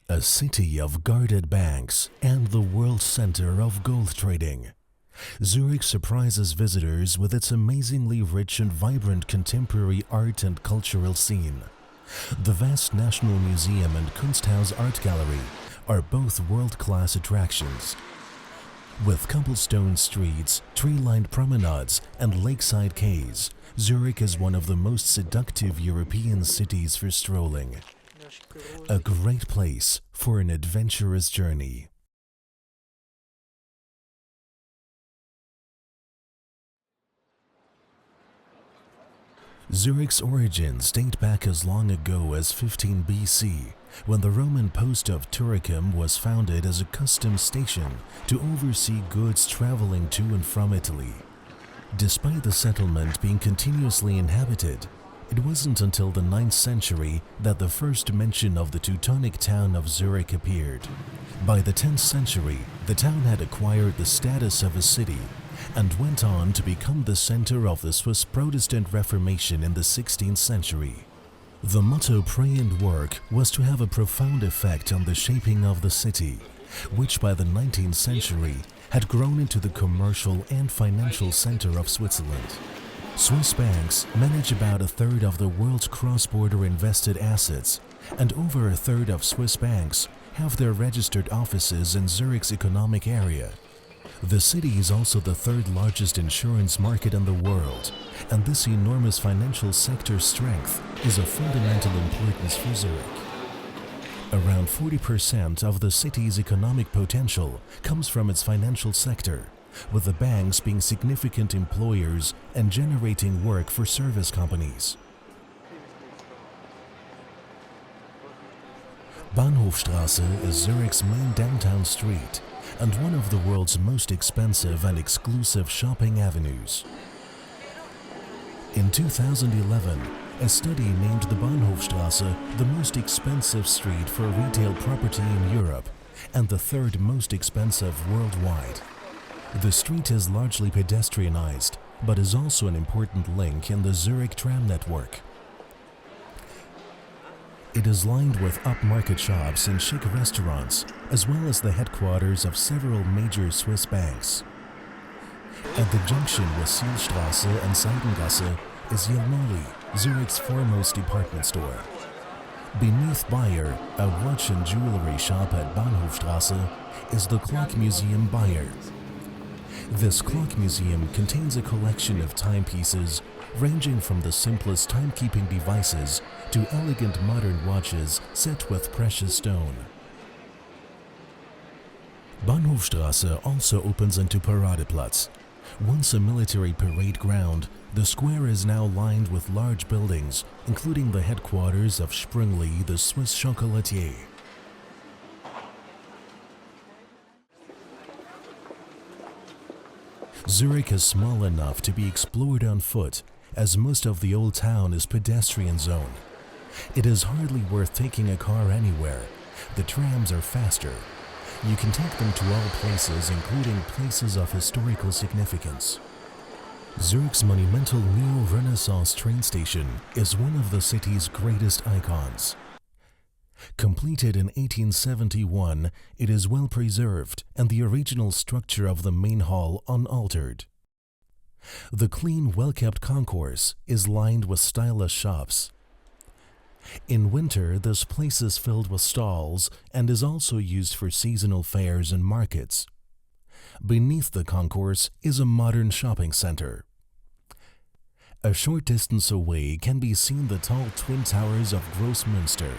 A city of guarded banks and the world center of gold trading, Zurich surprises visitors with its amazingly rich and vibrant contemporary art and cultural scene. The vast National Museum and Kunsthaus Art Gallery are both world-class attractions. With cobblestone streets, tree-lined promenades, and lakeside quays, Zurich is one of the most seductive European cities for strolling. A great place for an adventurous journey. Zurich's origins date back as long ago as 15 BC, when the Roman post of Turicum was founded as a customs station to oversee goods traveling to and from Italy. Despite the settlement being continuously inhabited, it wasn't until the 9th century that the first mention of the Teutonic town of Zurich appeared. By the 10th century, the town had acquired the status of a city and went on to become the center of the Swiss Protestant Reformation in the 16th century. The motto "Pray and Work" was to have a profound effect on the shaping of the city, which by the 19th century had grown into the commercial and financial center of Switzerland. Swiss banks manage about a third of the world's cross-border invested assets, and over a third of Swiss banks have their registered offices in Zurich's economic area. The city is also the third largest insurance market in the world, and this enormous financial sector strength is of fundamental importance for Zurich. Around 40% of the city's economic potential comes from its financial sector, with the banks being significant employers and generating work for service companies. Bahnhofstrasse is Zurich's main downtown street and one of the world's most expensive and exclusive shopping avenues. In 2011, a study named the Bahnhofstrasse the most expensive street for retail property in Europe and the third most expensive worldwide. The street is largely pedestrianized, but is also an important link in the Zurich tram network. It is lined with upmarket shops and chic restaurants, as well as the headquarters of several major Swiss banks. At the junction with Zielstrasse and Seidengasse is Jelmoli, Zurich's foremost department store. Beneath Bayer, a watch and jewelry shop at Bahnhofstrasse, is the Clock Museum Bayer. This clock museum contains a collection of timepieces ranging from the simplest timekeeping devices to elegant modern watches set with precious stone. Bahnhofstrasse also opens into Paradeplatz. Once a military parade ground, the square is now lined with large buildings, including the headquarters of Sprüngli, the Swiss chocolatier. Zurich is small enough to be explored on foot, as most of the old town is pedestrian zone. It is hardly worth taking a car anywhere. The trams are faster. You can take them to all places, including places of historical significance. Zurich's monumental Neo-Renaissance train station is one of the city's greatest icons. Completed in 1871, it is well preserved and the original structure of the main hall unaltered. The clean, well-kept concourse is lined with stylish shops. In winter, this place is filled with stalls and is also used for seasonal fairs and markets. Beneath the concourse is a modern shopping center. A short distance away can be seen the tall twin towers of Grossmunster,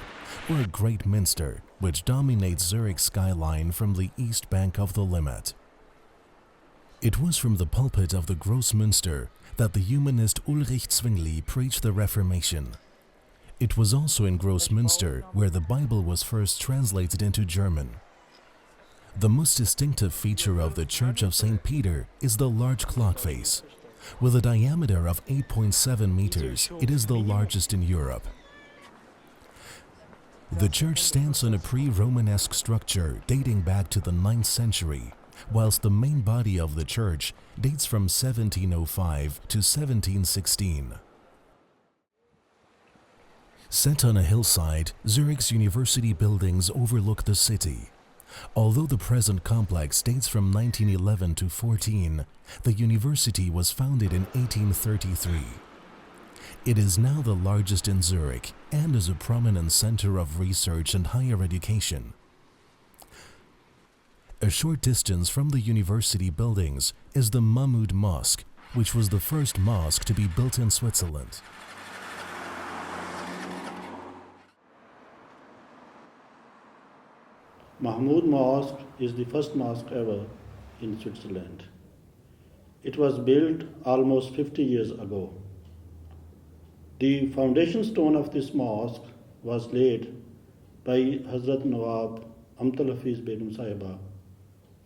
or Great Minster, which dominates Zurich's skyline from the east bank of the Limmat. It was from the pulpit of the Grossmunster that the humanist Ulrich Zwingli preached the Reformation. It was also in Grossmunster where the Bible was first translated into German. The most distinctive feature of the Church of St. Peter is the large clock face. With a diameter of 8.7 meters, it is the largest in Europe. The church stands on a pre-Romanesque structure dating back to the 9th century, whilst the main body of the church dates from 1705 to 1716. Set on a hillside, Zurich's university buildings overlook the city. Although the present complex dates from 1911 to 14, the university was founded in 1833. It is now the largest in Zurich and is a prominent center of research and higher education. A short distance from the university buildings is the Mahmood Mosque, which was the first mosque to be built in Switzerland. Mahmood Mosque is the first mosque ever in Switzerland. It was built almost 50 years ago. The foundation stone of this mosque was laid by Hazrat Nawab Amtal Hafiz Begum Sahiba,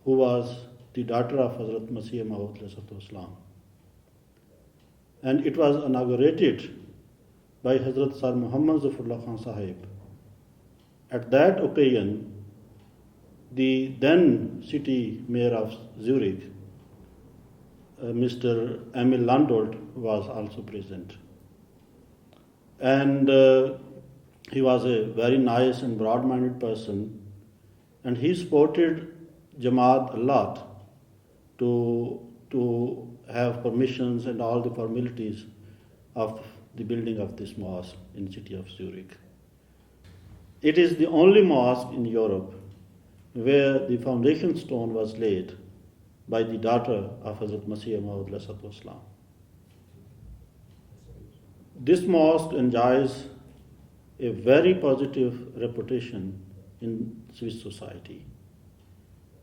who was the daughter of Hazrat Masih Maud. And it was inaugurated by Hazrat Sir Muhammad Zafrullah Khan Sahib. At that occasion, the then city mayor of Zurich, Mr. Emil Landolt, was also present. And he was a very nice and broad-minded person, and he supported Jamaat a lot to have permissions and all the formalities of the building of this mosque in the city of Zurich. It is the only mosque in Europe where the foundation stone was laid by the daughter of Hazrat Masih Maud. This mosque enjoys a very positive reputation in Swiss society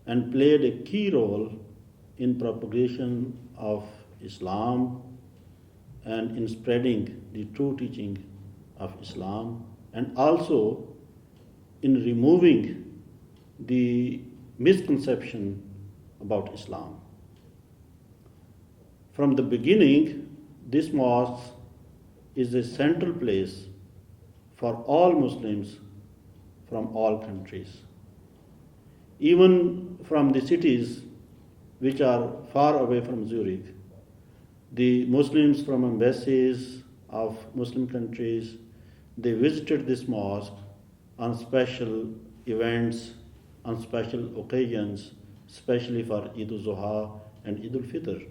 and played a key role in propagation of Islam and in spreading the true teaching of Islam, and also in removing the misconception about Islam. From the beginning, this mosque is a central place for all Muslims from all countries. Even from the cities which are far away from Zurich, the Muslims from embassies of Muslim countries, they visited this mosque on special events, on special occasions, especially for Eid al-Zuha and Eid al-Fitr.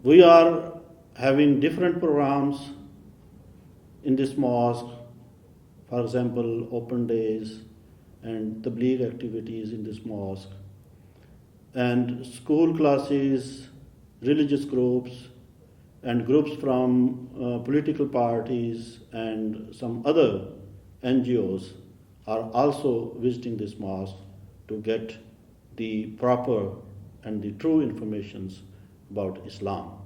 We are having different programs in this mosque, for example, open days and tabligh activities in this mosque, and school classes, religious groups, and groups from political parties and some other NGOs are also visiting this mosque to get the proper and the true informations about Islam.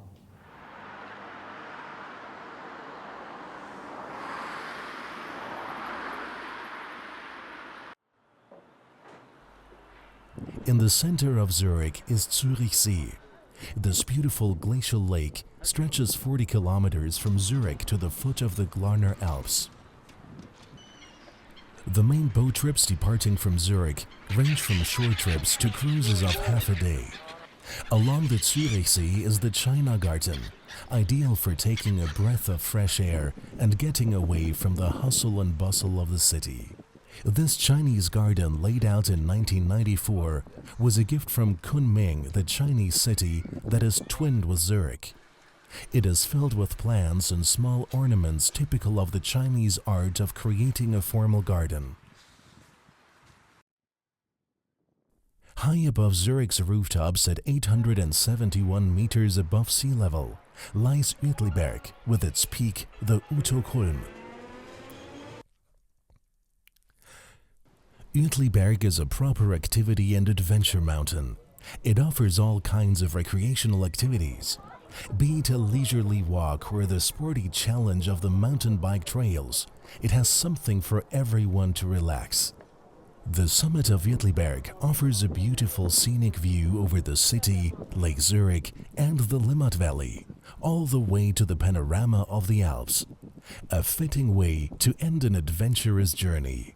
In the center of Zurich is Zürich See. This beautiful glacial lake stretches 40 kilometers from Zurich to the foot of the Glarner Alps. The main boat trips departing from Zurich range from short trips to cruises of half a day. Along the Zürich Sea is the China Garden, ideal for taking a breath of fresh air and getting away from the hustle and bustle of the city. This Chinese garden, laid out in 1994, was a gift from Kunming, the Chinese city that is twinned with Zurich. It is filled with plants and small ornaments typical of the Chinese art of creating a formal garden. High above Zurich's rooftops at 871 meters above sea level lies Uetliberg with its peak, the Utokholm. Uetliberg is a proper activity and adventure mountain. It offers all kinds of recreational activities. Be it a leisurely walk or the sporty challenge of the mountain bike trails, it has something for everyone to relax. The summit of Uetliberg offers a beautiful scenic view over the city, Lake Zurich, and the Limmat Valley, all the way to the panorama of the Alps. A fitting way to end an adventurous journey.